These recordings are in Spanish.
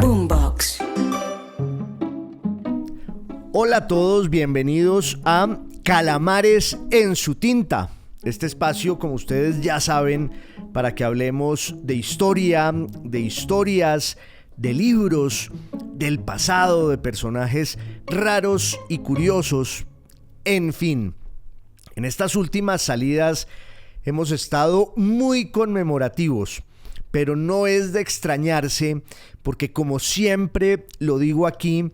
Boombox. Hola a todos, bienvenidos a Calamares en su tinta. Este espacio, como ustedes ya saben, para que hablemos de historia, de historias, de libros, del pasado, de personajes raros y curiosos. En fin, en estas últimas salidas hemos estado muy conmemorativos, pero no es de extrañarse porque, como siempre lo digo aquí,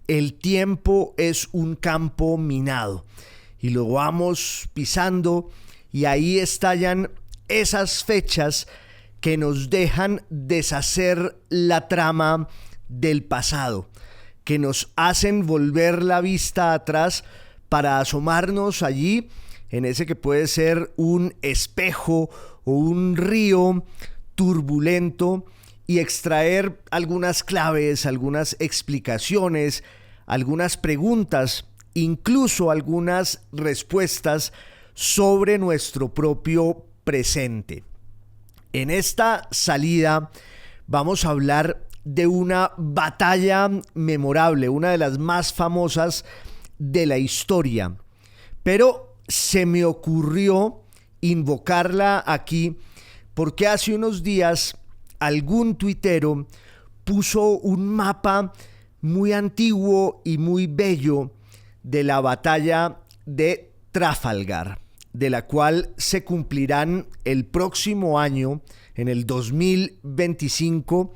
el tiempo es un campo minado y lo vamos pisando y ahí estallan esas fechas que nos dejan deshacer la trama del pasado, que nos hacen volver la vista atrás para asomarnos allí en ese que puede ser un espejo o un río turbulento y extraer algunas claves, algunas explicaciones, algunas preguntas, incluso algunas respuestas sobre nuestro propio presente. En esta salida vamos a hablar de una batalla memorable, una de las más famosas de la historia, pero se me ocurrió invocarla aquí porque hace unos días algún tuitero puso un mapa muy antiguo y muy bello de la batalla de Trafalgar, de la cual se cumplirán el próximo año, en el 2025,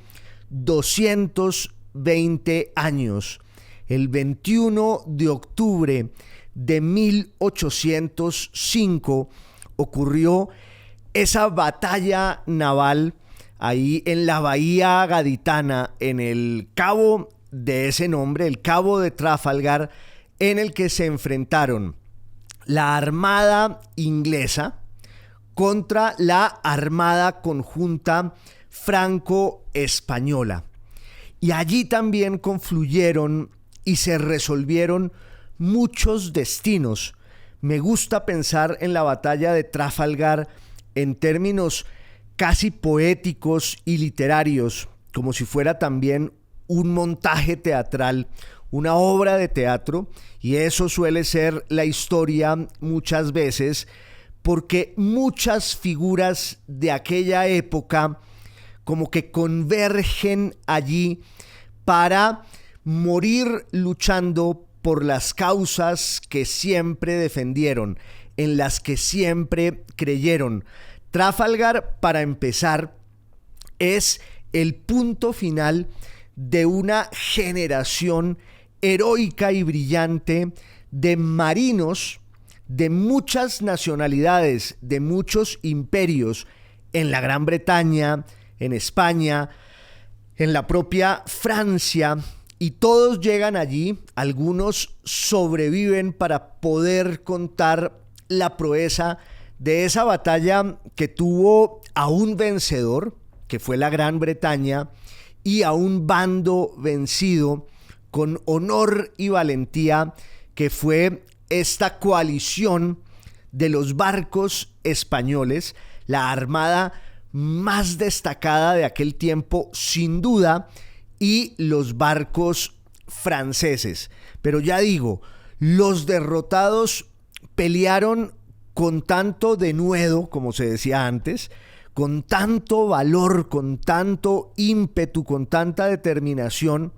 220 años. El 21 de octubre de 1805 ocurrió esa batalla naval ahí en la bahía gaditana, en el cabo de ese nombre, el cabo de Trafalgar, en el que se enfrentaron la armada inglesa contra la armada conjunta franco-española. Y allí también confluyeron y se resolvieron muchos destinos. Me gusta pensar en la batalla de Trafalgar en términos casi poéticos y literarios, como si fuera también un montaje teatral, una obra de teatro, y eso suele ser la historia muchas veces, porque muchas figuras de aquella época como que convergen allí para morir luchando por las causas que siempre defendieron, en las que siempre creyeron. Trafalgar, para empezar, es el punto final de una generación heroica y brillante de marinos de muchas nacionalidades, de muchos imperios, en la Gran Bretaña, en España, en la propia Francia, y todos llegan allí. Algunos sobreviven para poder contar la proeza de esa batalla que tuvo a un vencedor, que fue la Gran Bretaña, y a un bando vencido con honor y valentía, que fue esta coalición de los barcos españoles, la armada más destacada de aquel tiempo, sin duda, y los barcos franceses. Pero ya digo, los derrotados pelearon con tanto denuedo, como se decía antes, con tanto valor, con tanto ímpetu, con tanta determinación,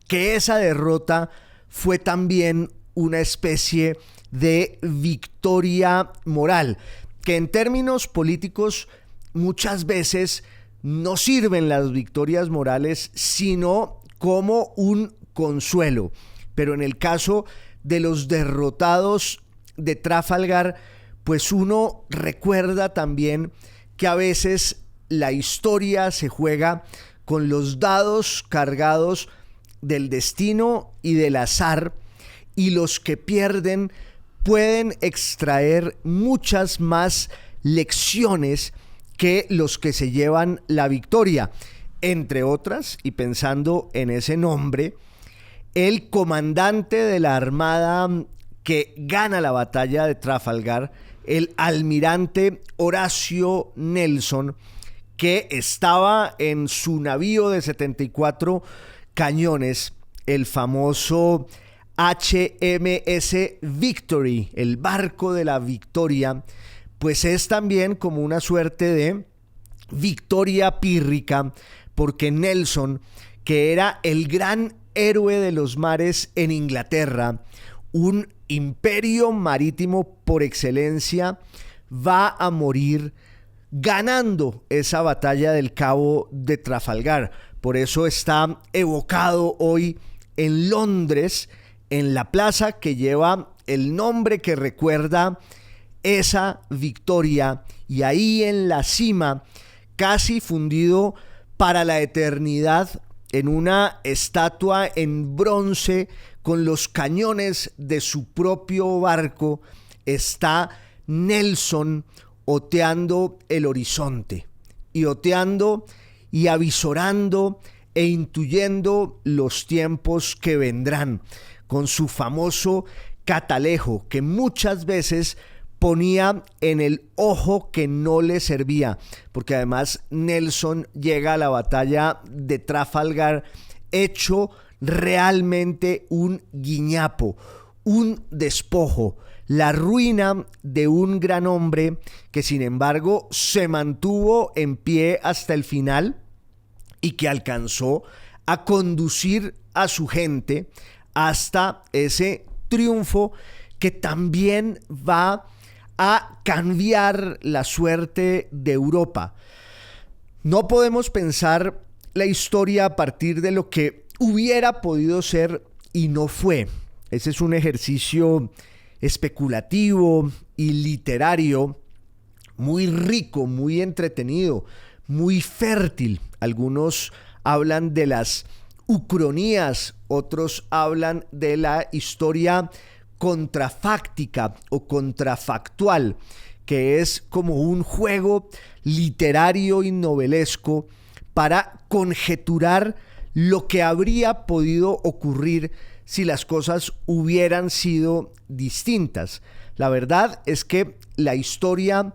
que esa derrota fue también una especie de victoria moral, que en términos políticos muchas veces no sirven las victorias morales sino como un consuelo. Pero en el caso de los derrotados de Trafalgar, pues uno recuerda también que a veces la historia se juega con los dados cargados del destino y del azar, y los que pierden pueden extraer muchas más lecciones que los que se llevan la victoria. Entre otras, y pensando en ese nombre, el comandante de la armada que gana la batalla de Trafalgar, el almirante Horatio Nelson, que estaba en su navío de 74 cañones, el famoso HMS Victory, el barco de la victoria, pues es también como una suerte de victoria pírrica, porque Nelson, que era el gran héroe de los mares en Inglaterra, un imperio marítimo por excelencia, va a morir ganando esa batalla del Cabo de Trafalgar. Por eso está evocado hoy en Londres, en la plaza que lleva el nombre que recuerda esa victoria, y ahí en la cima, casi fundido para la eternidad, en una estatua en bronce con los cañones de su propio barco, está Nelson oteando el horizonte, y oteando y avisorando e intuyendo los tiempos que vendrán, con su famoso catalejo que muchas veces ponía en el ojo que no le servía, porque además Nelson llega a la batalla de Trafalgar hecho realmente un guiñapo, un despojo, la ruina de un gran hombre que sin embargo se mantuvo en pie hasta el final y que alcanzó a conducir a su gente hasta ese triunfo que también va a cambiar la suerte de Europa. No podemos pensar la historia a partir de lo que hubiera podido ser y no fue. Ese es un ejercicio especulativo y literario muy rico, muy entretenido, muy fértil. Algunos hablan de las ucronías, otros hablan de la historia contrafáctica o contrafactual, que es como un juego literario y novelesco para conjeturar lo que habría podido ocurrir si las cosas hubieran sido distintas. La verdad es que la historia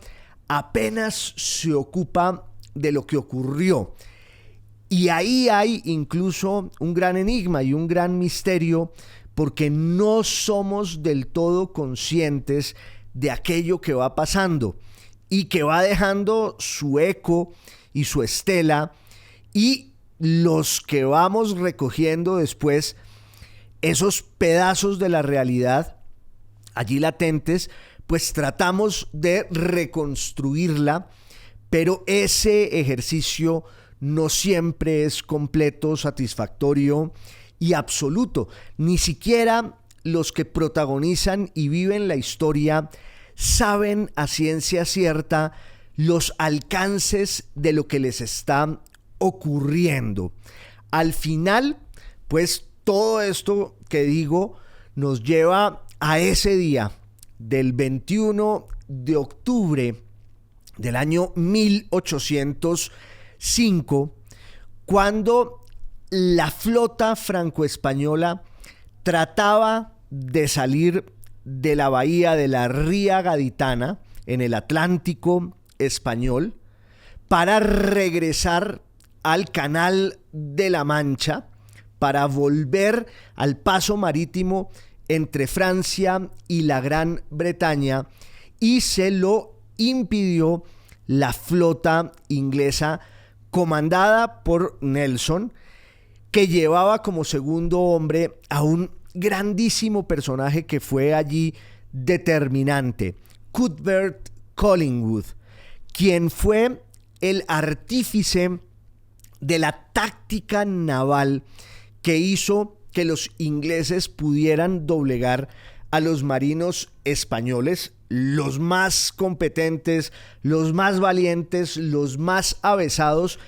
apenas se ocupa de lo que ocurrió, y ahí hay incluso un gran enigma y un gran misterio, porque no somos del todo conscientes de aquello que va pasando y que va dejando su eco y su estela, y los que vamos recogiendo después esos pedazos de la realidad allí latentes, pues tratamos de reconstruirla, pero ese ejercicio no siempre es completo, satisfactorio y absoluto. Ni siquiera los que protagonizan y viven la historia saben a ciencia cierta los alcances de lo que les está ocurriendo. Al final, pues todo esto que digo nos lleva a ese día del 21 de octubre del año 1805, cuando la flota franco-española trataba de salir de la bahía de la Ría Gaditana en el Atlántico español para regresar al Canal de la Mancha, para volver al paso marítimo entre Francia y la Gran Bretaña, y se lo impidió la flota inglesa comandada por Nelson, que llevaba como segundo hombre a un grandísimo personaje que fue allí determinante, Cuthbert Collingwood, quien fue el artífice de la táctica naval que hizo que los ingleses pudieran doblegar a los marinos españoles, los más competentes, los más valientes, los más avesados,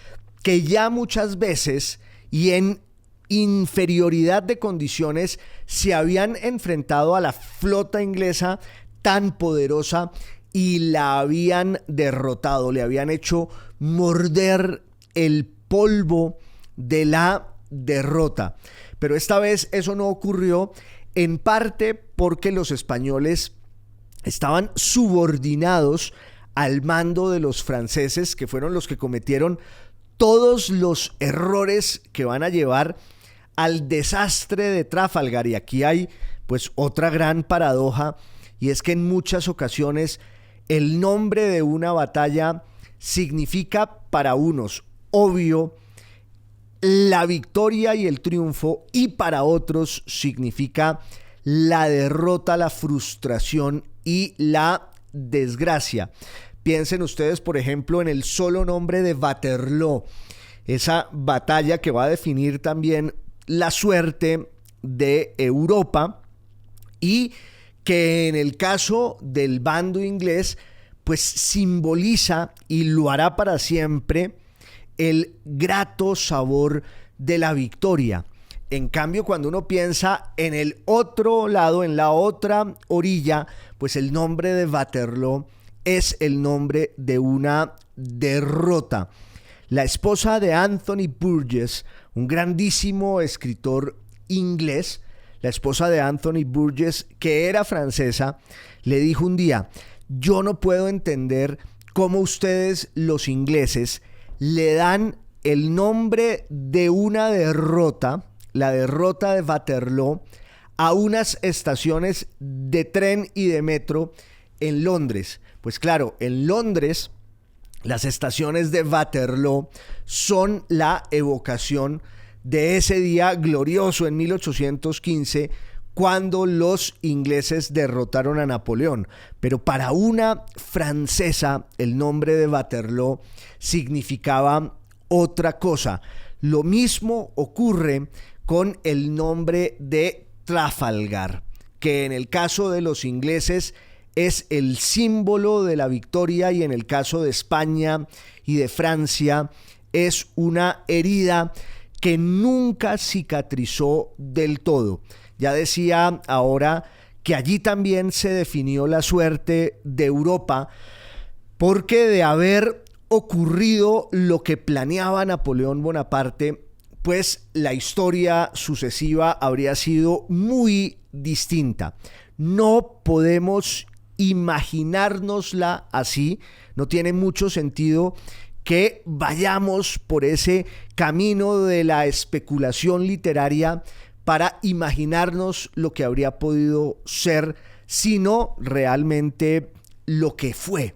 que ya muchas veces y en inferioridad de condiciones se habían enfrentado a la flota inglesa tan poderosa y la habían derrotado, le habían hecho morder el polvo de la derrota. Pero esta vez eso no ocurrió, en parte porque los españoles estaban subordinados al mando de los franceses, que fueron los que cometieron todos los errores que van a llevar al desastre de Trafalgar. Y aquí hay pues otra gran paradoja, y es que en muchas ocasiones el nombre de una batalla significa para unos, obvio, la victoria y el triunfo, y para otros significa la derrota, la frustración y la desgracia. Piensen ustedes, por ejemplo, en el solo nombre de Waterloo, esa batalla que va a definir también la suerte de Europa, y que en el caso del bando inglés pues simboliza, y lo hará para siempre, el grato sabor de la victoria. En cambio, cuando uno piensa en el otro lado, en la otra orilla, pues el nombre de Waterloo es el nombre de una derrota. La esposa de Anthony Burgess, un grandísimo escritor inglés, la esposa de Anthony Burgess, que era francesa, le dijo un día: yo no puedo entender cómo ustedes, los ingleses, le dan el nombre de una derrota, la derrota de Waterloo, a unas estaciones de tren y de metro en Londres. Pues claro, en Londres las estaciones de Waterloo son la evocación de ese día glorioso en 1815, cuando los ingleses derrotaron a Napoleón. Pero para una francesa el nombre de Waterloo significaba otra cosa. Lo mismo ocurre con el nombre de Trafalgar, que en el caso de los ingleses es el símbolo de la victoria, y en el caso de España y de Francia es una herida que nunca cicatrizó del todo. Ya decía ahora que allí también se definió la suerte de Europa, porque de haber ocurrido lo que planeaba Napoleón Bonaparte, pues la historia sucesiva habría sido muy distinta. No podemos imaginárnosla así, no tiene mucho sentido que vayamos por ese camino de la especulación literaria para imaginarnos lo que habría podido ser, sino realmente lo que fue.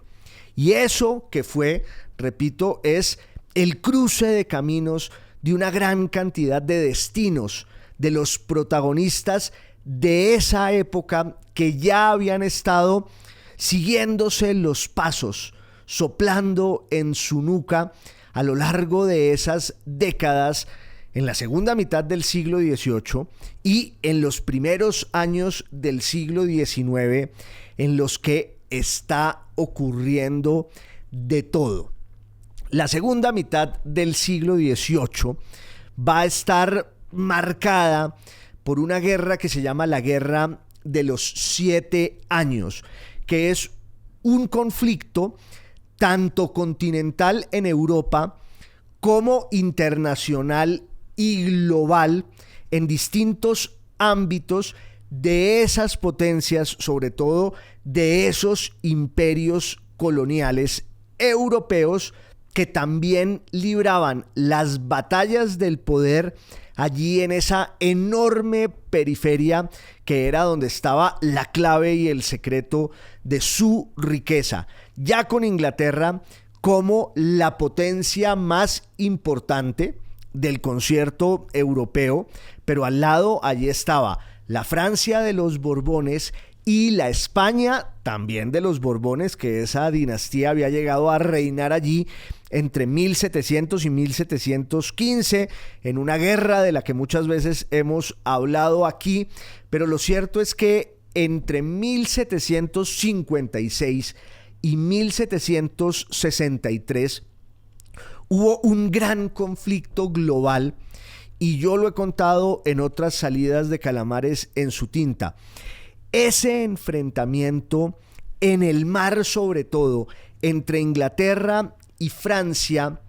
Y eso que fue, repito, es el cruce de caminos de una gran cantidad de destinos de los protagonistas de esa época, que ya habían estado siguiéndose los pasos, soplando en su nuca a lo largo de esas décadas, en la segunda mitad del siglo XVIII y en los primeros años del siglo XIX, en los que está ocurriendo de todo. La segunda mitad del siglo XVIII va a estar marcada por una guerra que se llama la Guerra de los 7 años, que es un conflicto tanto continental en Europa como internacional y global en distintos ámbitos de esas potencias, sobre todo de esos imperios coloniales europeos, que también libraban las batallas del poder allí en esa enorme periferia que era donde estaba la clave y el secreto de su riqueza, ya con Inglaterra como la potencia más importante del concierto europeo, pero al lado allí estaba la Francia de los Borbones y la España también de los Borbones, que esa dinastía había llegado a reinar allí entre 1700 y 1715, en una guerra de la que muchas veces hemos hablado aquí, pero lo cierto es que entre 1756 y 1763 hubo un gran conflicto global, y yo lo he contado en otras salidas de Calamares en su tinta. Ese enfrentamiento en el mar, sobre todo entre Inglaterra y Francia,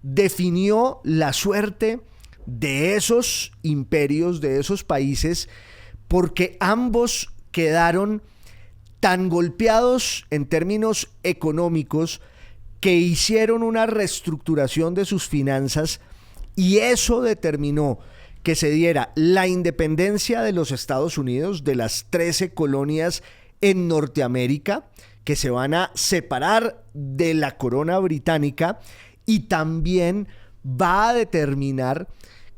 definió la suerte de esos imperios, de esos países, porque ambos quedaron tan golpeados en términos económicos que hicieron una reestructuración de sus finanzas y eso determinó que se diera la independencia de los Estados Unidos, de las 13 colonias en Norteamérica, que se van a separar de la corona británica, y también va a determinar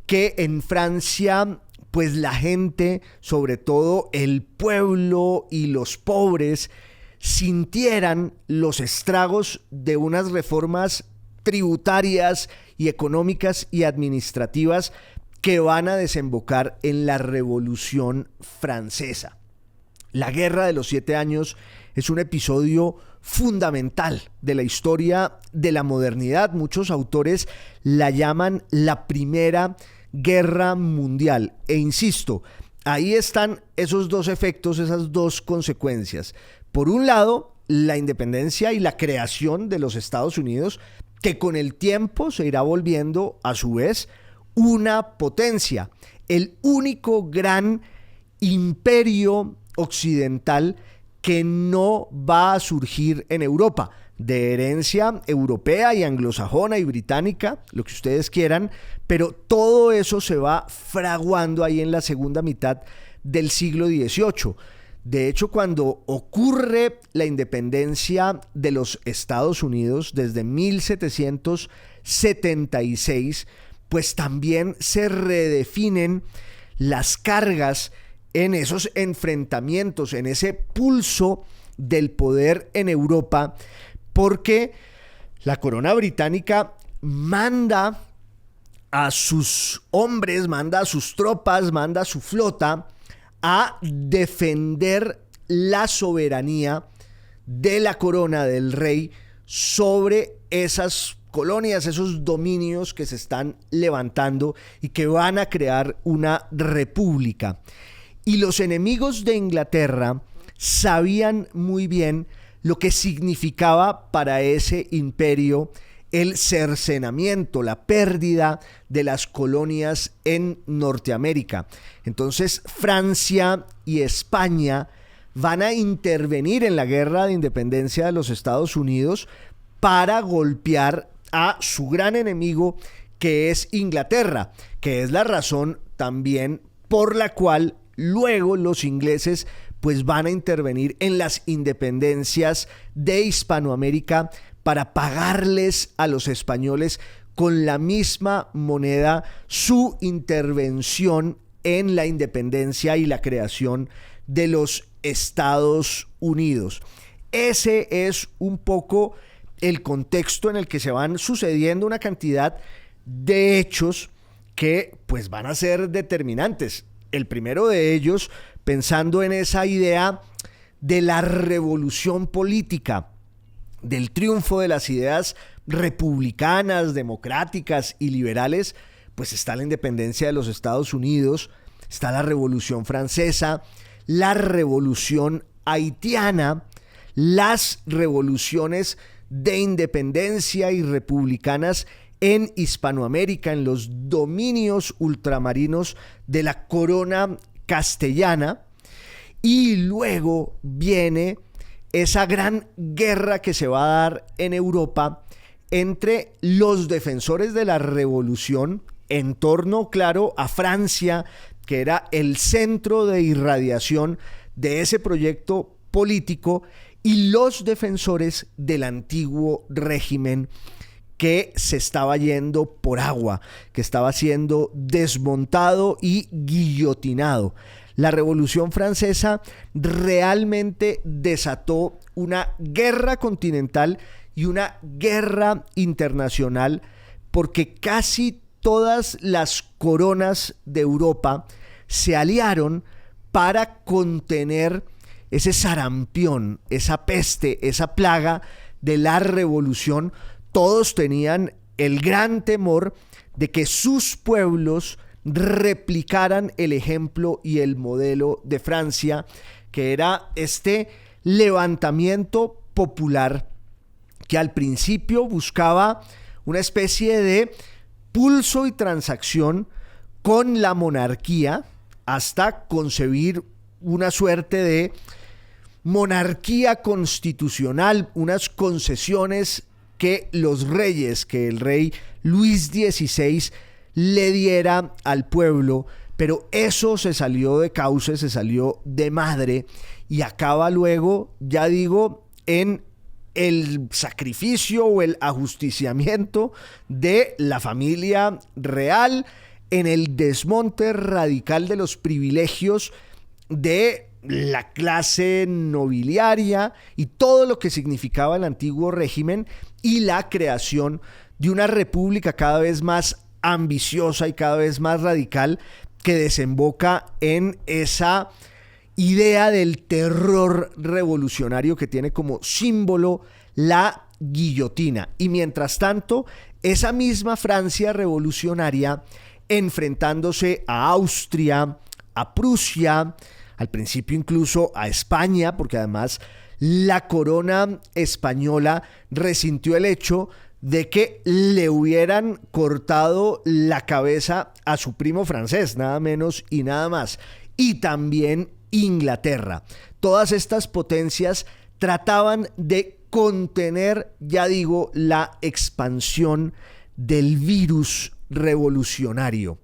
que en Francia, pues la gente, sobre todo el pueblo y los pobres, sintieran los estragos de unas reformas tributarias y económicas y administrativas que van a desembocar en la Revolución Francesa. La Guerra de los 7 Años es un episodio fundamental de la historia de la modernidad. Muchos autores la llaman la Primera Guerra Mundial. E insisto, ahí están esos dos efectos, esas dos consecuencias. Por un lado, la independencia y la creación de los Estados Unidos, que con el tiempo se irá volviendo a su vez una potencia, el único gran imperio occidental que no va a surgir en Europa, de herencia europea y anglosajona y británica, lo que ustedes quieran, pero todo eso se va fraguando ahí en la segunda mitad del siglo XVIII. De hecho, cuando ocurre la independencia de los Estados Unidos desde 1776, pues también se redefinen las cargas en esos enfrentamientos, en ese pulso del poder en Europa, porque la corona británica manda a sus hombres, manda a sus tropas, manda a su flota a defender la soberanía de la corona del rey sobre esas colonias, esos dominios que se están levantando y que van a crear una república. Y los enemigos de Inglaterra sabían muy bien lo que significaba para ese imperio el cercenamiento, la pérdida de las colonias en Norteamérica. Entonces Francia y España van a intervenir en la guerra de independencia de los Estados Unidos para golpear a su gran enemigo, que es Inglaterra, que es la razón también por la cual luego los ingleses pues van a intervenir en las independencias de Hispanoamérica para pagarles a los españoles con la misma moneda su intervención en la independencia y la creación de los Estados Unidos. Ese es un poco el contexto en el que se van sucediendo una cantidad de hechos que pues van a ser determinantes. El primero de ellos, pensando en esa idea de la revolución política, del triunfo de las ideas republicanas, democráticas y liberales, pues está la independencia de los Estados Unidos, está la Revolución Francesa, la Revolución Haitiana, las revoluciones de independencia y republicanas en Hispanoamérica, en los dominios ultramarinos de la corona castellana, y luego viene esa gran guerra que se va a dar en Europa entre los defensores de la revolución en torno, claro, a Francia, que era el centro de irradiación de ese proyecto político, y los defensores del antiguo régimen que se estaba yendo por agua, que estaba siendo desmontado y guillotinado. La Revolución Francesa realmente desató una guerra continental y una guerra internacional, porque casi todas las coronas de Europa se aliaron para contener ese sarampión, esa peste, esa plaga de la revolución. Todos tenían el gran temor de que sus pueblos replicaran el ejemplo y el modelo de Francia, que era este levantamiento popular que al principio buscaba una especie de pulso y transacción con la monarquía, hasta concebir una suerte de monarquía constitucional, unas concesiones que los reyes, que el rey Luis XVI le diera al pueblo, pero eso se salió de cauce, se salió de madre y acaba luego, ya digo, en el sacrificio o el ajusticiamiento de la familia real, en el desmonte radical de los privilegios de la clase nobiliaria y todo lo que significaba el antiguo régimen y la creación de una república cada vez más ambiciosa y cada vez más radical que desemboca en esa idea del terror revolucionario que tiene como símbolo la guillotina. Y mientras tanto, esa misma Francia revolucionaria enfrentándose a Austria, a Prusia, al principio incluso a España, porque además la corona española resintió el hecho de que le hubieran cortado la cabeza a su primo francés, nada menos y nada más. Y también Inglaterra. Todas estas potencias trataban de contener, ya digo, la expansión del virus revolucionario.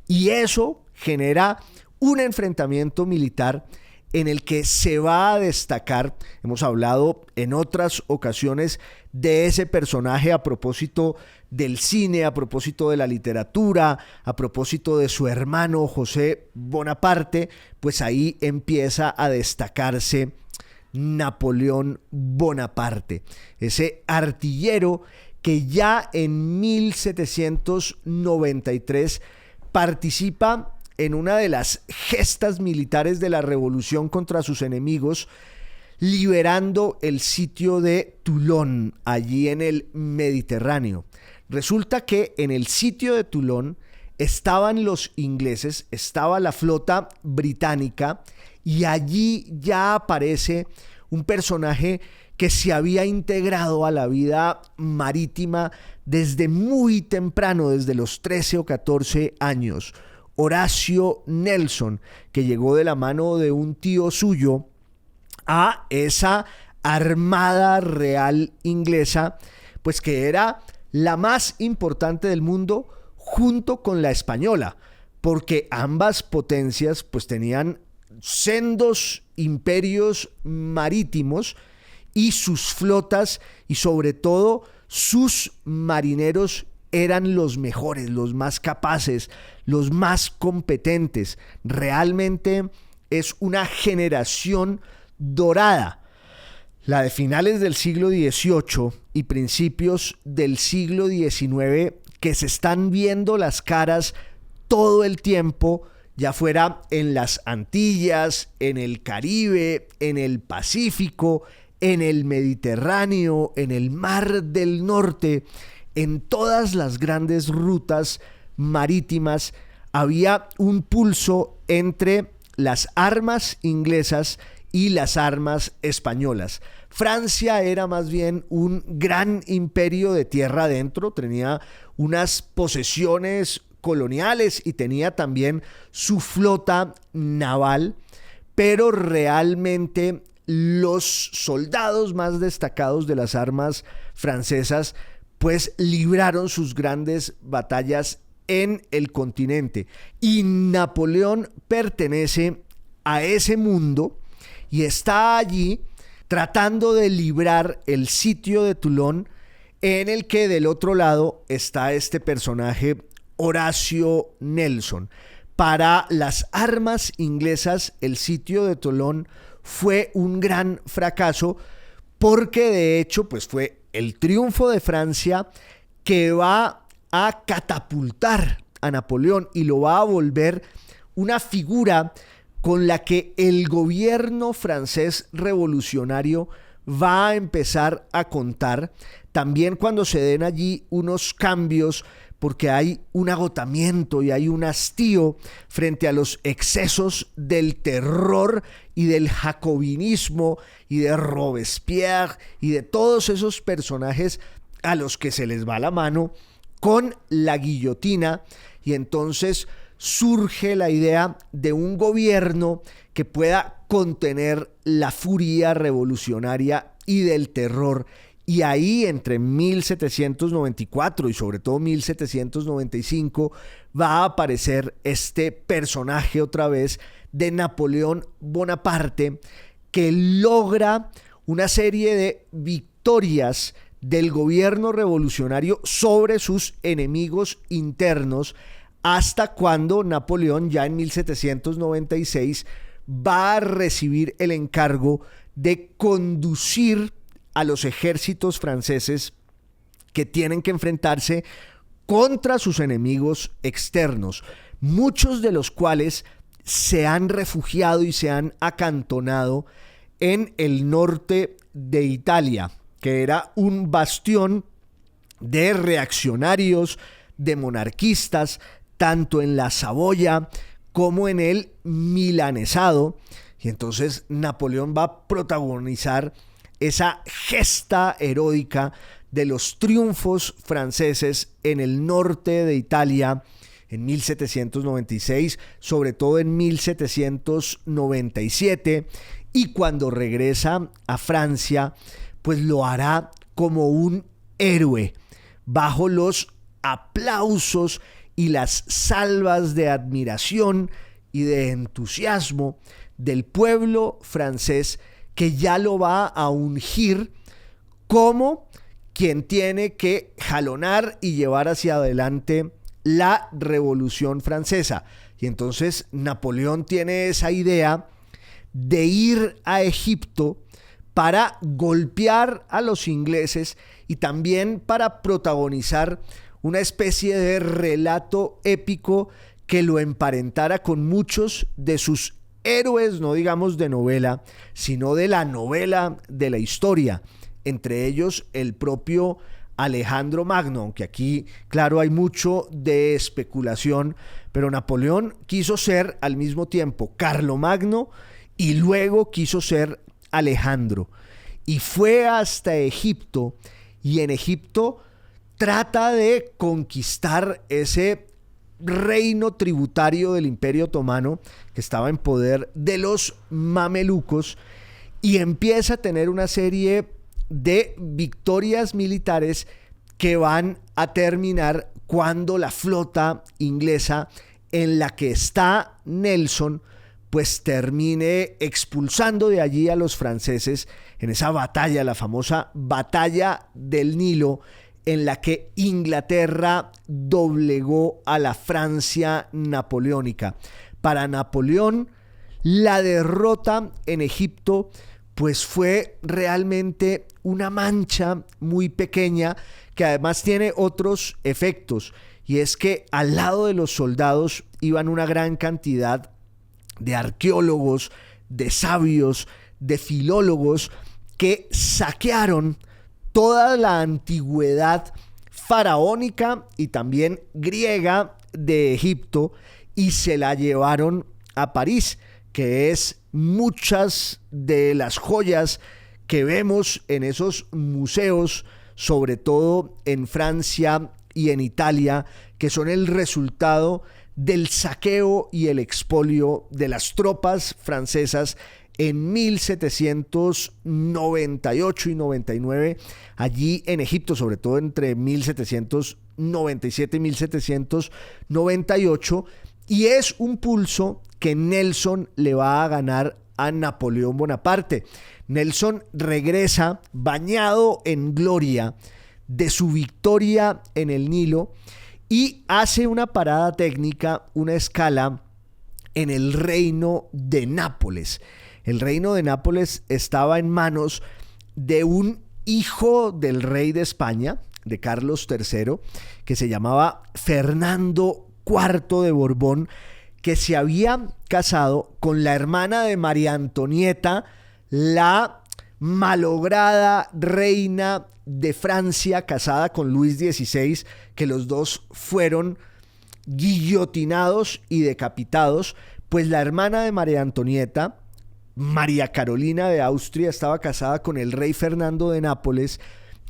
Y eso genera un enfrentamiento militar en el que se va a destacar, hemos hablado en otras ocasiones de ese personaje a propósito del cine, a propósito de la literatura, a propósito de su hermano José Bonaparte, pues ahí empieza a destacarse Napoleón Bonaparte, ese artillero que ya en 1793 participa en una de las gestas militares de la revolución contra sus enemigos, liberando el sitio de Toulon, allí en el Mediterráneo. Resulta que en el sitio de Toulon estaban los ingleses, estaba la flota británica, y allí ya aparece un personaje que se había integrado a la vida marítima desde muy temprano, desde los 13 o 14 años. Horacio Nelson, que llegó de la mano de un tío suyo a esa Armada Real Inglesa, pues que era la más importante del mundo junto con la española, porque ambas potencias pues tenían sendos imperios marítimos y sus flotas y sobre todo sus marineros eran los mejores, los más capaces, los más competentes. Realmente es una generación dorada, la de finales del siglo XVIII y principios del siglo XIX, que se están viendo las caras todo el tiempo, ya fuera en las Antillas, en el Caribe, en el Pacífico, en el Mediterráneo, en el Mar del Norte. En todas las grandes rutas marítimas había un pulso entre las armas inglesas y las armas españolas. Francia era más bien un gran imperio de tierra adentro, tenía unas posesiones coloniales y tenía también su flota naval, pero realmente los soldados más destacados de las armas francesas pues libraron sus grandes batallas en el continente. Y Napoleón pertenece a ese mundo y está allí tratando de librar el sitio de Toulon, en el que del otro lado está este personaje Horacio Nelson. Para las armas inglesas, el sitio de Toulon fue un gran fracaso porque de hecho pues fue el triunfo de Francia que va a catapultar a Napoleón y lo va a volver una figura con la que el gobierno francés revolucionario va a empezar a contar. También cuando se den allí unos cambios, porque hay un agotamiento y hay un hastío frente a los excesos del terror y del jacobinismo y de Robespierre y de todos esos personajes a los que se les va la mano con la guillotina, y entonces surge la idea de un gobierno que pueda contener la furia revolucionaria y del terror. Y ahí entre 1794 y sobre todo 1795 va a aparecer este personaje otra vez de Napoleón Bonaparte, que logra una serie de victorias del gobierno revolucionario sobre sus enemigos internos, hasta cuando Napoleón ya en 1796 va a recibir el encargo de conducir a los ejércitos franceses que tienen que enfrentarse contra sus enemigos externos, muchos de los cuales se han refugiado y se han acantonado en el norte de Italia, que era un bastión de reaccionarios, de monarquistas, tanto en la Saboya como en el milanesado. Y entonces Napoleón va a protagonizar esa gesta heroica de los triunfos franceses en el norte de Italia en 1796, sobre todo en 1797, y cuando regresa a Francia, pues lo hará como un héroe, bajo los aplausos y las salvas de admiración y de entusiasmo del pueblo francés, que ya lo va a ungir como quien tiene que jalonar y llevar hacia adelante la Revolución Francesa. Y entonces Napoleón tiene esa idea de ir a Egipto para golpear a los ingleses y también para protagonizar una especie de relato épico que lo emparentara con muchos de sus héroes, no digamos de novela, sino de la novela de la historia, entre ellos el propio Alejandro Magno, aunque aquí, claro, hay mucho de especulación, pero Napoleón quiso ser al mismo tiempo Carlomagno y luego quiso ser Alejandro, y fue hasta Egipto, y en Egipto trata de conquistar ese reino tributario del Imperio Otomano que estaba en poder de los mamelucos, y empieza a tener una serie de victorias militares que van a terminar cuando la flota inglesa en la que está Nelson pues termine expulsando de allí a los franceses en esa batalla, la famosa batalla del Nilo, en la que Inglaterra doblegó a la Francia napoleónica. Para Napoleón, la derrota en Egipto pues fue realmente una mancha muy pequeña, que además tiene otros efectos, y es que al lado de los soldados iban una gran cantidad de arqueólogos, de sabios, de filólogos que saquearon toda la antigüedad faraónica y también griega de Egipto y se la llevaron a París, que es muchas de las joyas que vemos en esos museos, sobre todo en Francia y en Italia, que son el resultado del saqueo y el expolio de las tropas francesas en 1798 y 99, allí en Egipto, sobre todo entre 1797 y 1798, y es un pulso que Nelson le va a ganar a Napoleón Bonaparte. Nelson regresa bañado en gloria de su victoria en el Nilo y hace una parada técnica, una escala en el reino de Nápoles. El reino de Nápoles estaba en manos de un hijo del rey de España, de Carlos III, que se llamaba Fernando IV de Borbón, que se había casado con la hermana de María Antonieta, la malograda reina de Francia, casada con Luis XVI, que los dos fueron guillotinados y decapitados. Pues la hermana de María Antonieta, María Carolina de Austria, estaba casada con el rey Fernando de Nápoles,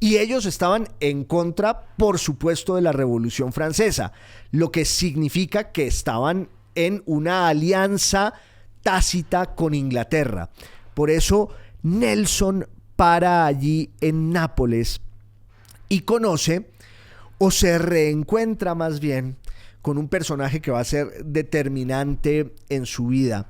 Y ellos estaban en contra, por supuesto, de la Revolución Francesa, lo que significa que estaban en una alianza tácita con Inglaterra. Por eso Nelson para allí en Nápoles y conoce, o se reencuentra más bien, con un personaje que va a ser determinante en su vida,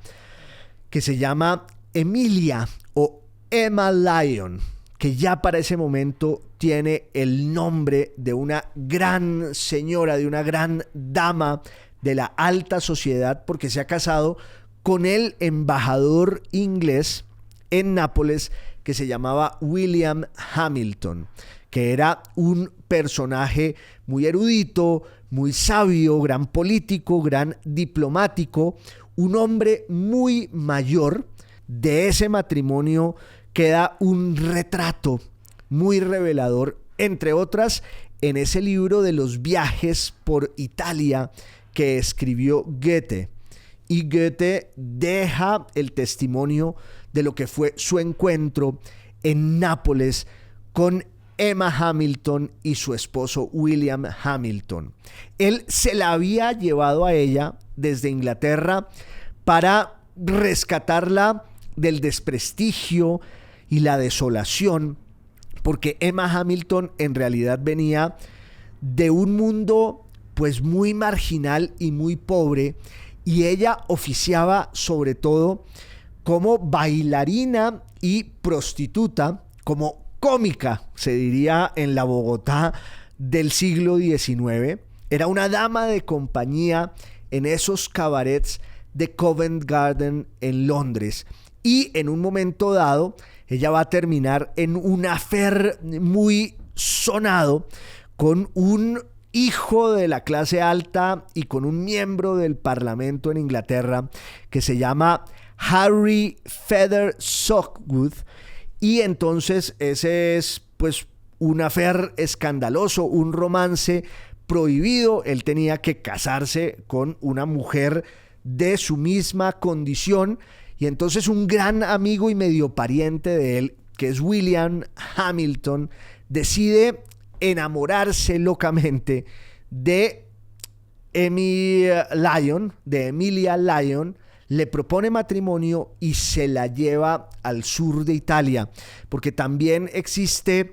que se llama Emilia o Emma Lyon, que ya para ese momento tiene el nombre de una gran señora, de una gran dama de la alta sociedad, porque se ha casado con el embajador inglés en Nápoles, que se llamaba William Hamilton, que era un personaje muy erudito, muy sabio, gran político, gran diplomático, un hombre muy mayor. De ese matrimonio queda un retrato muy revelador, entre otras, en ese libro de los viajes por Italia que escribió Goethe. Y Goethe deja el testimonio de lo que fue su encuentro en Nápoles con Emma Hamilton y su esposo William Hamilton. Él se la había llevado a ella desde Inglaterra para rescatarla del desprestigio y la desolación, porque Emma Hamilton en realidad venía de un mundo pues muy marginal y muy pobre, y ella oficiaba sobre todo como bailarina y prostituta, como cómica, se diría en la Bogotá del siglo XIX. Era una dama de compañía en esos cabarets de Covent Garden en Londres. Y en un momento dado, ella va a terminar en un affair muy sonado con un hijo de la clase alta y con un miembro del Parlamento en Inglaterra que se llama Harry Feather Sockwood. Y entonces ese es pues un affair escandaloso, un romance prohibido. Él tenía que casarse con una mujer de su misma condición, y entonces un gran amigo y medio pariente de él, que es William Hamilton, decide enamorarse locamente de Emilia Lyon, le propone matrimonio y se la lleva al sur de Italia, porque también existe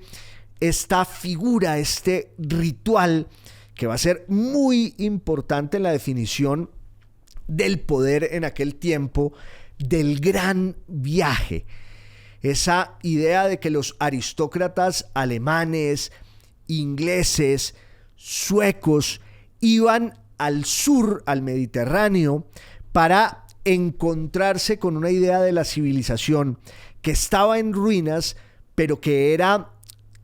esta figura, este ritual que va a ser muy importante en la definición del poder en aquel tiempo, del gran viaje. Esa idea de que los aristócratas alemanes, ingleses, suecos iban al sur, al Mediterráneo, para encontrarse con una idea de la civilización que estaba en ruinas, pero que era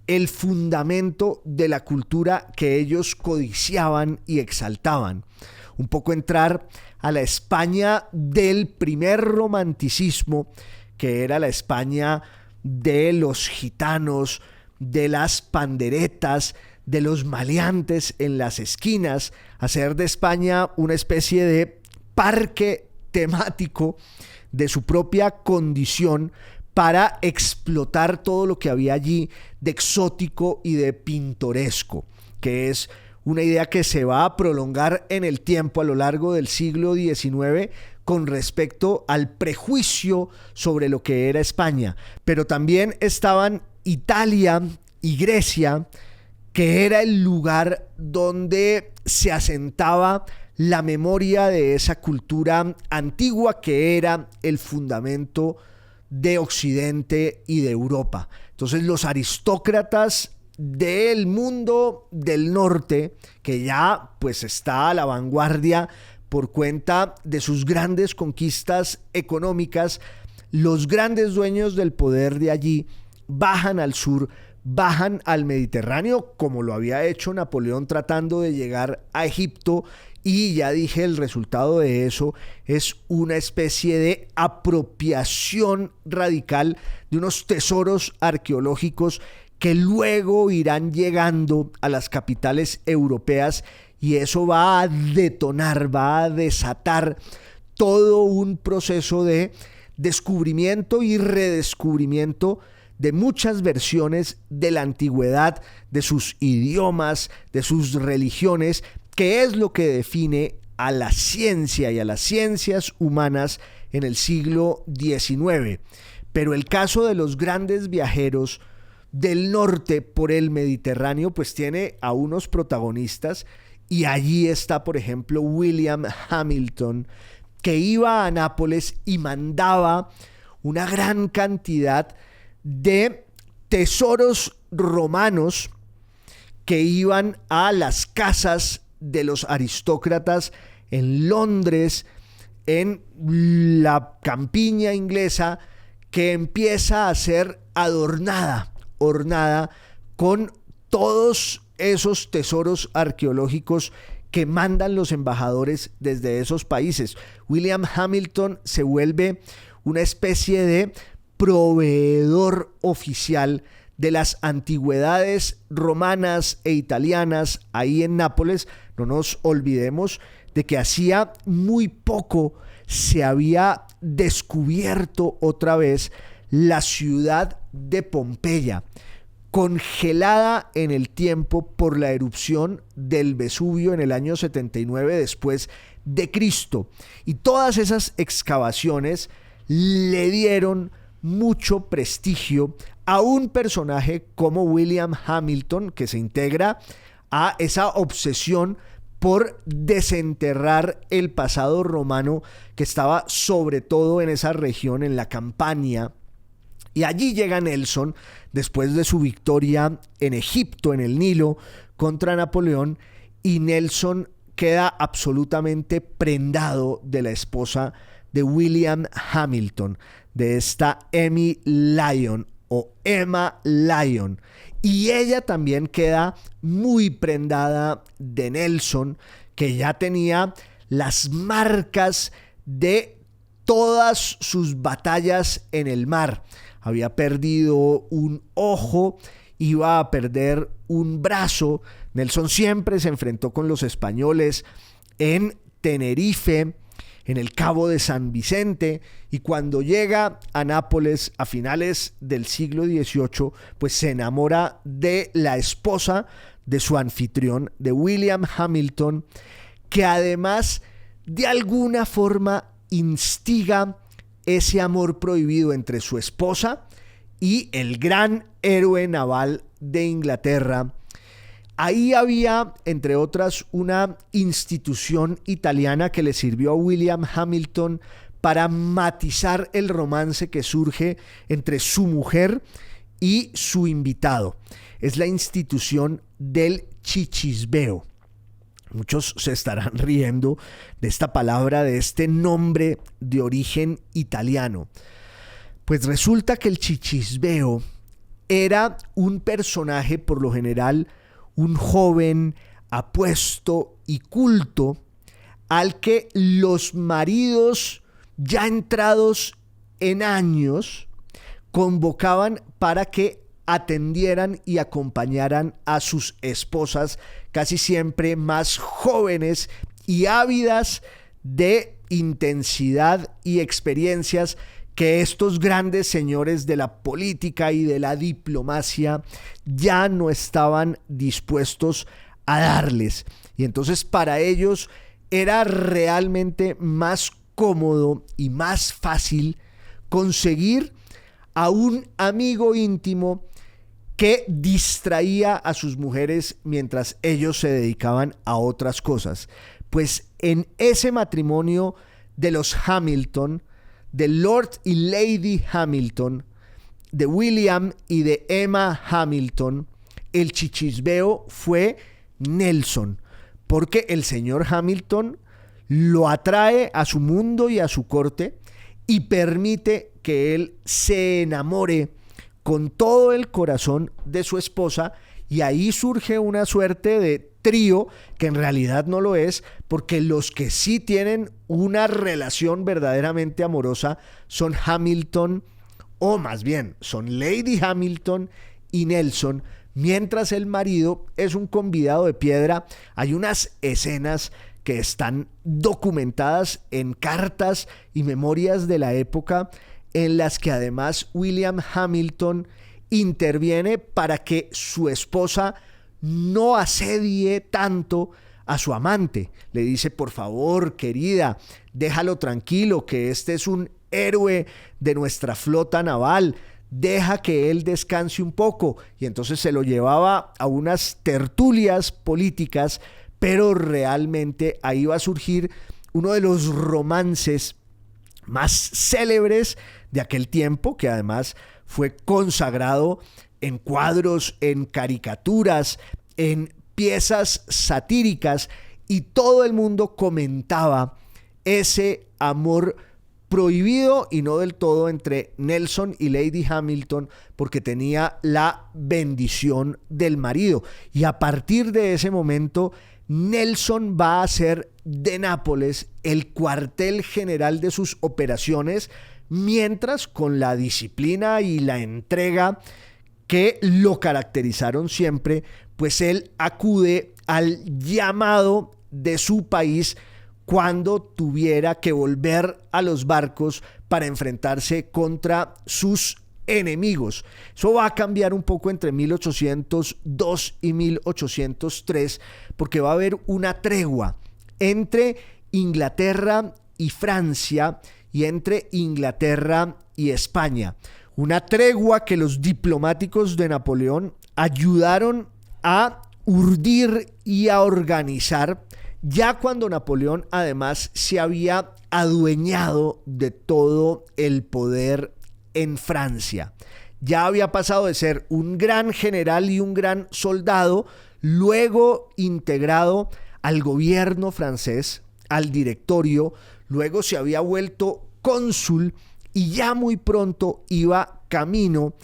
el fundamento de la cultura que ellos codiciaban y exaltaban. Un poco entrar a la España del primer romanticismo, que era la España de los gitanos, de las panderetas, de los maleantes en las esquinas, hacer de España una especie de parque temático de su propia condición para explotar todo lo que había allí de exótico y de pintoresco, que es una idea que se va a prolongar en el tiempo a lo largo del siglo XIX con respecto al prejuicio sobre lo que era España. Pero también estaban Italia y Grecia, que era el lugar donde se asentaba la memoria de esa cultura antigua que era el fundamento de Occidente y de Europa. Entonces los aristócratas del mundo del norte, que ya pues está a la vanguardia por cuenta de sus grandes conquistas económicas, los grandes dueños del poder de allí bajan al sur, bajan al Mediterráneo, como lo había hecho Napoleón tratando de llegar a Egipto, y ya dije, el resultado de eso es una especie de apropiación radical de unos tesoros arqueológicos que luego irán llegando a las capitales europeas, y eso va a detonar, va a desatar todo un proceso de descubrimiento y redescubrimiento de muchas versiones de la antigüedad, de sus idiomas, de sus religiones, que es lo que define a la ciencia y a las ciencias humanas en el siglo XIX. Pero el caso de los grandes viajeros del norte por el Mediterráneo pues tiene a unos protagonistas, y allí está, por ejemplo, William Hamilton, que iba a Nápoles y mandaba una gran cantidad de tesoros romanos que iban a las casas de los aristócratas en Londres, en la campiña inglesa, que empieza a ser ornada con todos esos tesoros arqueológicos que mandan los embajadores desde esos países. William Hamilton se vuelve una especie de proveedor oficial de las antigüedades romanas e italianas ahí en Nápoles. No nos olvidemos de que hacía muy poco se había descubierto otra vez la ciudad de Pompeya, congelada en el tiempo por la erupción del Vesubio en el año 79 después de Cristo. Y todas esas excavaciones le dieron mucho prestigio a un personaje como William Hamilton, que se integra a esa obsesión por desenterrar el pasado romano que estaba sobre todo en esa región, en la Campania. Y allí llega Nelson después de su victoria en Egipto, en el Nilo, contra Napoleón, y Nelson queda absolutamente prendado de la esposa de William Hamilton, de esta Emmy Lyon o Emma Lyon. Y ella también queda muy prendada de Nelson, que ya tenía las marcas de todas sus batallas en el mar. Había perdido un ojo, iba a perder un brazo. Nelson siempre se enfrentó con los españoles en Tenerife, en el Cabo de San Vicente, y cuando llega a Nápoles a finales del siglo XVIII, pues se enamora de la esposa de su anfitrión, de William Hamilton, que además de alguna forma instiga ese amor prohibido entre su esposa y el gran héroe naval de Inglaterra. Ahí había, entre otras, una institución italiana que le sirvió a William Hamilton para matizar el romance que surge entre su mujer y su invitado. Es la institución del chichisbeo. Muchos se estarán riendo de esta palabra, de este nombre de origen italiano. Pues resulta que el chichisbeo era un personaje, por lo general, un joven apuesto y culto, al que los maridos ya entrados en años convocaban para que atendieran y acompañaran a sus esposas, casi siempre más jóvenes y ávidas de intensidad y experiencias que estos grandes señores de la política y de la diplomacia ya no estaban dispuestos a darles. Y entonces para ellos era realmente más cómodo y más fácil conseguir a un amigo íntimo que distraía a sus mujeres mientras ellos se dedicaban a otras cosas. Pues en ese matrimonio de los Hamilton, de Lord y Lady Hamilton, de William y de Emma Hamilton, el chichisbeo fue Nelson, porque el señor Hamilton lo atrae a su mundo y a su corte y permite que él se enamore con todo el corazón de su esposa, y ahí surge una suerte de trío que en realidad no lo es, porque los que sí tienen una relación verdaderamente amorosa son Hamilton, o más bien son Lady Hamilton y Nelson, mientras el marido es un convidado de piedra. Hay unas escenas que están documentadas en cartas y memorias de la época, en las que además William Hamilton interviene para que su esposa no asedie tanto a su amante. Le dice: por favor, querida, déjalo tranquilo, que este es un héroe de nuestra flota naval, deja que él descanse un poco. Y entonces se lo llevaba a unas tertulias políticas, pero realmente ahí va a surgir uno de los romances más célebres de aquel tiempo, que además fue consagrado en cuadros, en caricaturas, en piezas satíricas, y todo el mundo comentaba ese amor prohibido y no del todo entre Nelson y Lady Hamilton, porque tenía la bendición del marido. Y a partir de ese momento, Nelson va a hacer de Nápoles el cuartel general de sus operaciones, mientras, con la disciplina y la entrega que lo caracterizaron siempre, pues él acude al llamado de su país cuando tuviera que volver a los barcos para enfrentarse contra sus enemigos. Eso va a cambiar un poco entre 1802 y 1803, porque va a haber una tregua entre Inglaterra y Francia y entre Inglaterra y España. Una tregua que los diplomáticos de Napoleón ayudaron a urdir y a organizar, ya cuando Napoleón además se había adueñado de todo el poder en Francia. Ya había pasado de ser un gran general y un gran soldado, luego integrado al gobierno francés, al directorio, luego se había vuelto cónsul y ya muy pronto iba camino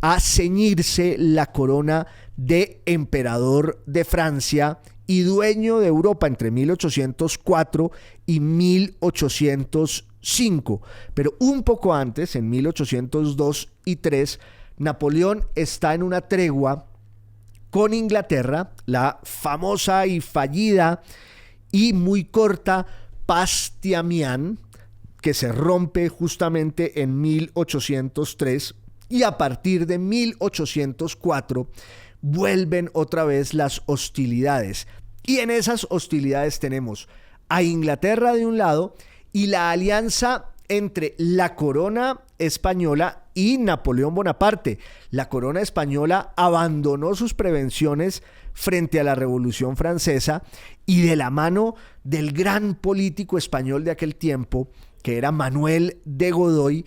a ceñirse la corona de emperador de Francia y dueño de Europa entre 1804 y 1805. Pero un poco antes, en 1802 y 3, Napoleón está en una tregua con Inglaterra, la famosa y fallida y muy corta Paz de Amiens, que se rompe justamente en 1803, y a partir de 1804 vuelven otra vez las hostilidades. Y en esas hostilidades tenemos a Inglaterra de un lado y la alianza entre la corona española y Napoleón Bonaparte. La corona española abandonó sus prevenciones frente a la Revolución Francesa y, de la mano del gran político español de aquel tiempo, que era Manuel de Godoy,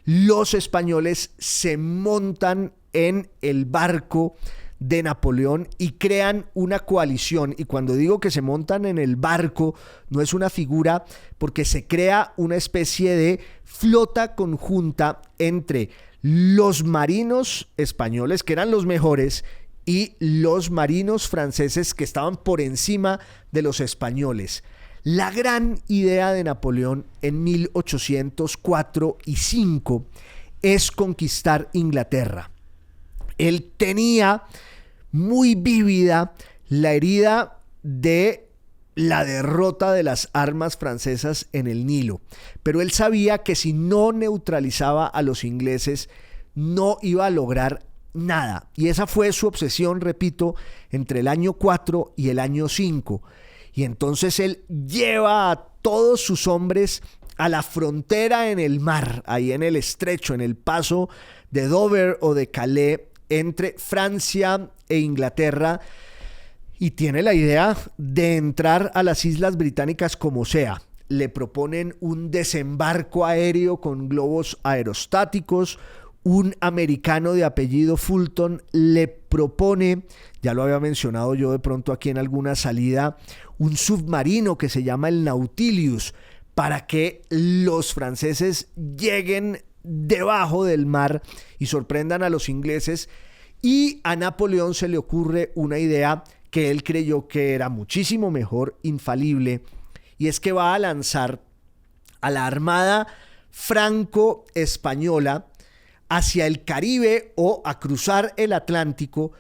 los españoles se montan en el barco de Napoleón y crean una coalición. Y cuando digo que se montan en el barco, no es una figura, porque se crea una especie de flota conjunta entre los marinos españoles, que eran los mejores, y los marinos franceses, que estaban por encima de los españoles. La gran idea de Napoleón en 1804 y 5 es conquistar Inglaterra. Él tenía muy vívida la herida de la derrota de las armas francesas en el Nilo, pero él sabía que si no neutralizaba a los ingleses no iba a lograr nada, y esa fue su obsesión, repito, entre el año 4 y el año 5. Y entonces él lleva a todos sus hombres a la frontera en el mar, ahí en el estrecho, en el paso de Dover o de Calais, entre Francia e Inglaterra, y tiene la idea de entrar a las Islas Británicas como sea. Le proponen un desembarco aéreo con globos aerostáticos. Un americano de apellido Fulton le propone, ya lo había mencionado yo de pronto aquí en alguna salida, un submarino que se llama el Nautilus, para que los franceses lleguen debajo del mar y sorprendan a los ingleses. Y a Napoleón se le ocurre una idea que él creyó que era muchísimo mejor, infalible, y es que va a lanzar a la armada franco-española hacia el Caribe o a cruzar el Atlántico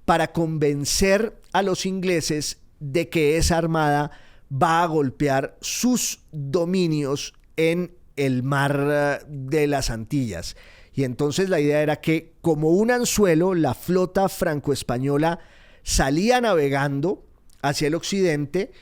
para convencer a los ingleses de que esa armada va a golpear sus dominios en el mar de las Antillas. Y entonces la idea era que, como un anzuelo, la flota franco-española salía navegando hacia el occidente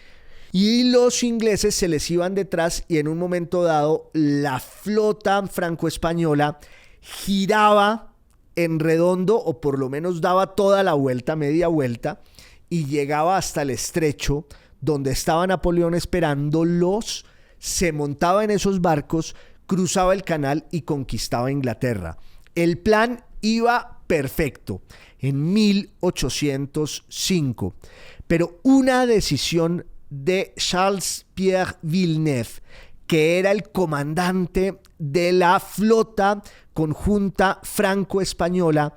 y los ingleses se les iban detrás, y en un momento dado la flota franco-española giraba en redondo, o por lo menos daba toda la vuelta, media vuelta, y llegaba hasta el estrecho donde estaba Napoleón esperándolos, se montaba en esos barcos, cruzaba el canal y conquistaba Inglaterra. El plan iba perfecto en 1805, pero una decisión de Charles-Pierre Villeneuve, que era el comandante de la flota conjunta franco-española,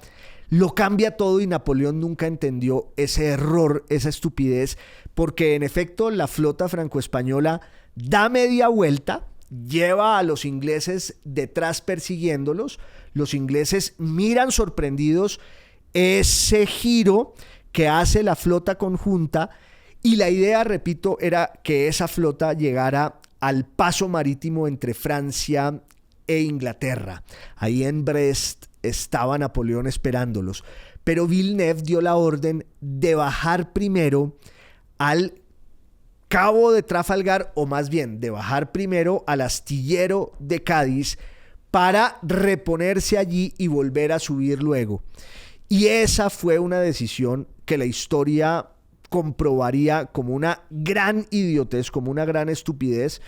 lo cambia todo, y Napoleón nunca entendió ese error, esa estupidez, porque en efecto la flota franco-española da media vuelta, lleva a los ingleses detrás persiguiéndolos, los ingleses miran sorprendidos ese giro que hace la flota conjunta, y la idea, repito, era que esa flota llegara al paso marítimo entre Francia e Inglaterra. Ahí en Brest estaba Napoleón esperándolos, pero Villeneuve dio la orden de bajar primero al cabo de Trafalgar, o más bien de bajar primero al astillero de Cádiz para reponerse allí y volver a subir luego. Y esa fue una decisión que la historia comprobaría como una gran idiotez, como una gran estupidez,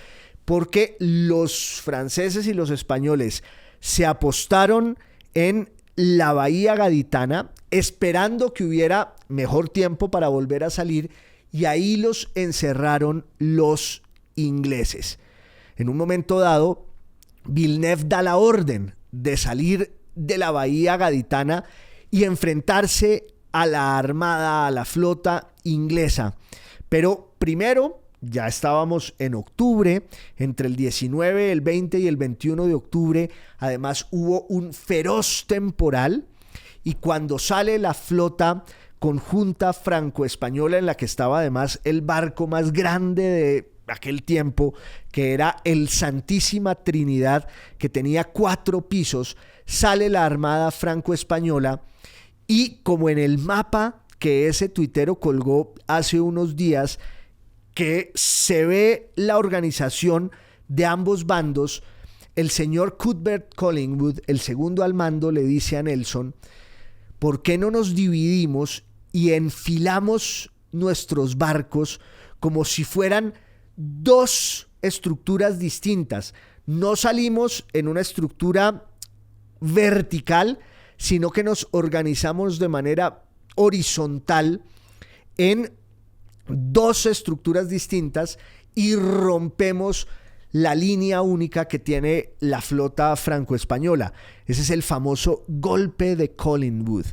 porque los franceses y los españoles se apostaron en la bahía gaditana esperando que hubiera mejor tiempo para volver a salir, y ahí los encerraron los ingleses. En un momento dado, Villeneuve da la orden de salir de la bahía gaditana y enfrentarse a la armada, a la flota inglesa. Pero primero, ya estábamos en octubre, entre el 19, el 20 y el 21 de octubre, además hubo un feroz temporal, y cuando sale la flota conjunta franco-española, en la que estaba además el barco más grande de aquel tiempo, que era el Santísima Trinidad, que tenía 4 pisos, sale la armada franco-española, y como en el mapa que ese tuitero colgó hace unos días, que se ve la organización de ambos bandos, el señor Cuthbert Collingwood, el segundo al mando, le dice a Nelson: ¿por qué no nos dividimos y enfilamos nuestros barcos como si fueran 2 estructuras distintas? No salimos en una estructura vertical, sino que nos organizamos de manera horizontal en 2 estructuras distintas y rompemos la línea única que tiene la flota franco-española. Ese es el famoso golpe de Collingwood,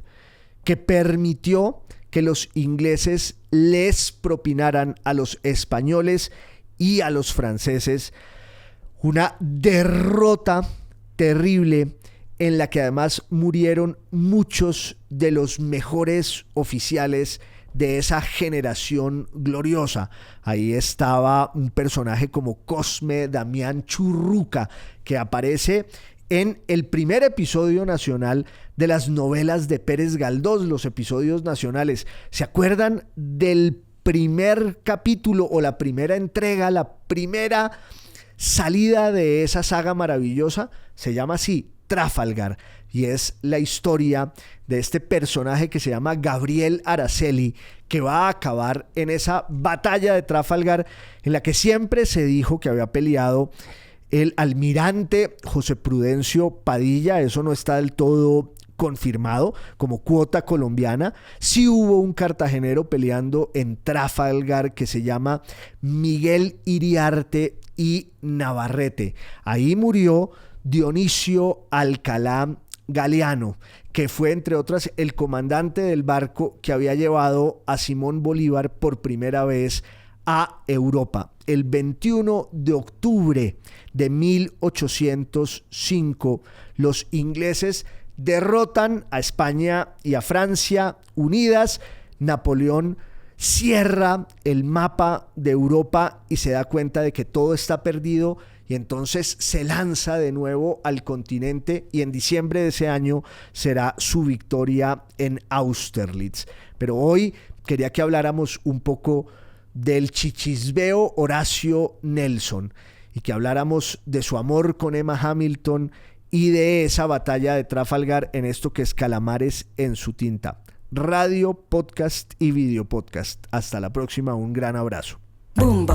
que permitió que los ingleses les propinaran a los españoles y a los franceses una derrota terrible, en la que además murieron muchos de los mejores oficiales de esa generación gloriosa. Ahí estaba un personaje como Cosme Damián Churruca, que aparece en el primer episodio nacional de las novelas de Pérez Galdós, los episodios nacionales. ¿Se acuerdan del primer capítulo o la primera entrega, la primera salida de esa saga maravillosa? Se llama así, Trafalgar, y es la historia de este personaje que se llama Gabriel Araceli, que va a acabar en esa batalla de Trafalgar, en la que siempre se dijo que había peleado el almirante José Prudencio Padilla. Eso no está del todo confirmado como cuota colombiana. Sí hubo un cartagenero peleando en Trafalgar que se llama Miguel Iriarte y Navarrete. Ahí murió Dionisio Alcalá Galeano, que fue, entre otras, el comandante del barco que había llevado a Simón Bolívar por primera vez a Europa. El 21 de octubre de 1805, los ingleses derrotan a España y a Francia unidas. Napoleón cierra el mapa de Europa y se da cuenta de que todo está perdido, y entonces se lanza de nuevo al continente, y en diciembre de ese año será su victoria en Austerlitz. Pero hoy quería que habláramos un poco del chichisbeo Horacio Nelson y que habláramos de su amor con Emma Hamilton y de esa batalla de Trafalgar en esto que es Calamares en su tinta. Radio, podcast y video podcast. Hasta la próxima, un gran abrazo. Boombox.